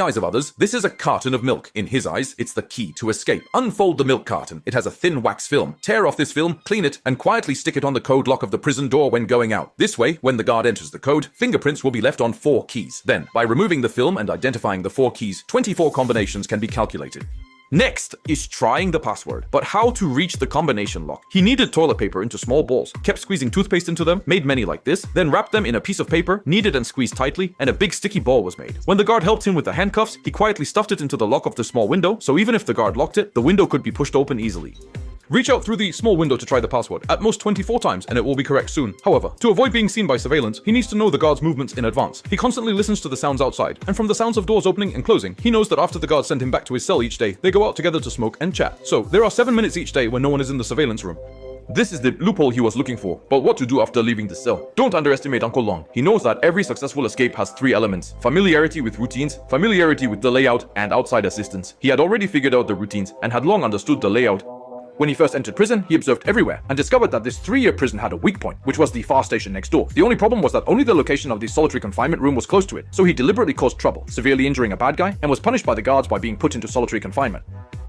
eyes of others, this is a carton of milk. In his eyes, it's the key to escape. Unfold the milk carton. It has a thin wax film. Tear off this film, clean it, and quietly stick it on the code lock of the prison door when going out. This way, when the guard enters the code, fingerprints will be left on 4 keys. Then, by removing the film and identifying the 4 keys, 24 combinations can be calculated. Next is trying the password, but how to reach the combination lock. He kneaded toilet paper into small balls, kept squeezing toothpaste into them, made many like this, then wrapped them in a piece of paper, kneaded and squeezed tightly, and a big sticky ball was made. When the guard helped him with the handcuffs, he quietly stuffed it into the lock of the small window, so even if the guard locked it, the window could be pushed open easily. Reach out through the small window to try the password, at most 24 times, and it will be correct soon. However, to avoid being seen by surveillance, he needs to know the guard's movements in advance. He constantly listens to the sounds outside, and from the sounds of doors opening and closing, he knows that after the guards send him back to his cell each day, they go out together to smoke and chat. So, there are 7 minutes each day when no one is in the surveillance room. This is the loophole he was looking for, but what to do after leaving the cell? Don't underestimate Uncle Long. He knows that every successful escape has 3 elements: familiarity with routines, familiarity with the layout, and outside assistance. He had already figured out the routines and had long understood the layout. When he first entered prison, he observed everywhere and discovered that this 3-year prison had a weak point, which was the fire station next door. The only problem was that only the location of the solitary confinement room was close to it, so he deliberately caused trouble, severely injuring a bad guy, and was punished by the guards by being put into solitary confinement.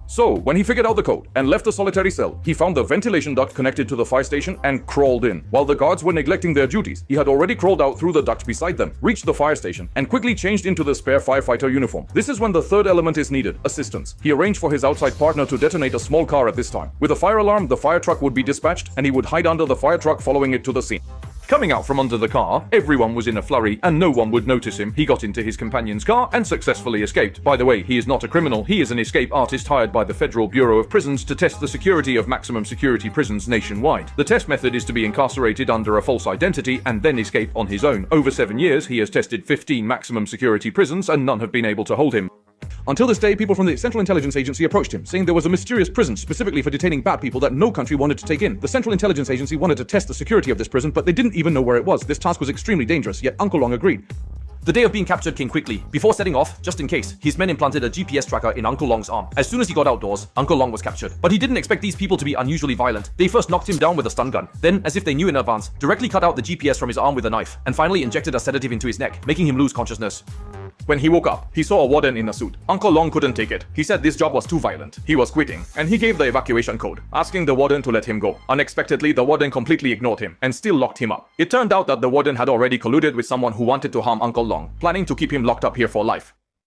So, when he figured out the code and left the solitary cell, he found the ventilation duct connected to the fire station and crawled in. While the guards were neglecting their duties, he had already crawled out through the duct beside them, reached the fire station, and quickly changed into the spare firefighter uniform. This is when the 3rd element is needed: assistance. He arranged for his outside partner to detonate a small car at this time. With a fire alarm, the fire truck would be dispatched, and he would hide under the fire truck following it to the scene. Coming out from under the car, everyone was in a flurry and no one would notice him. He got into his companion's car and successfully escaped. By the way, he is not a criminal, he is an escape artist hired by the Federal Bureau of Prisons to test the security of maximum security prisons nationwide. The test method is to be incarcerated under a false identity and then escape on his own. Over 7 years, he has tested 15 maximum security prisons and none have been able to hold him. Until this day, people from the Central Intelligence Agency approached him, saying there was a mysterious prison specifically for detaining bad people that no country wanted to take in. The Central Intelligence Agency wanted to test the security of this prison, but they didn't even know where it was. This task was extremely dangerous, yet Uncle Long agreed. The day of being captured came quickly. Before setting off, just in case, his men implanted a GPS tracker in Uncle Long's arm. As soon as he got outdoors, Uncle Long was captured. But he didn't expect these people to be unusually violent. They first knocked him down with a stun gun. Then, as if they knew in advance, directly cut out the GPS from his arm with a knife, and finally injected a sedative into his neck, making him lose consciousness. When he woke up, he saw a warden in a suit. Uncle Long couldn't take it. He said this job was too violent. He was quitting, and he gave the evacuation code, asking the warden to let him go. Unexpectedly, the warden completely ignored him and still locked him up. It turned out that the warden had already colluded with someone who wanted to harm Uncle Long, planning to keep him locked up here for life.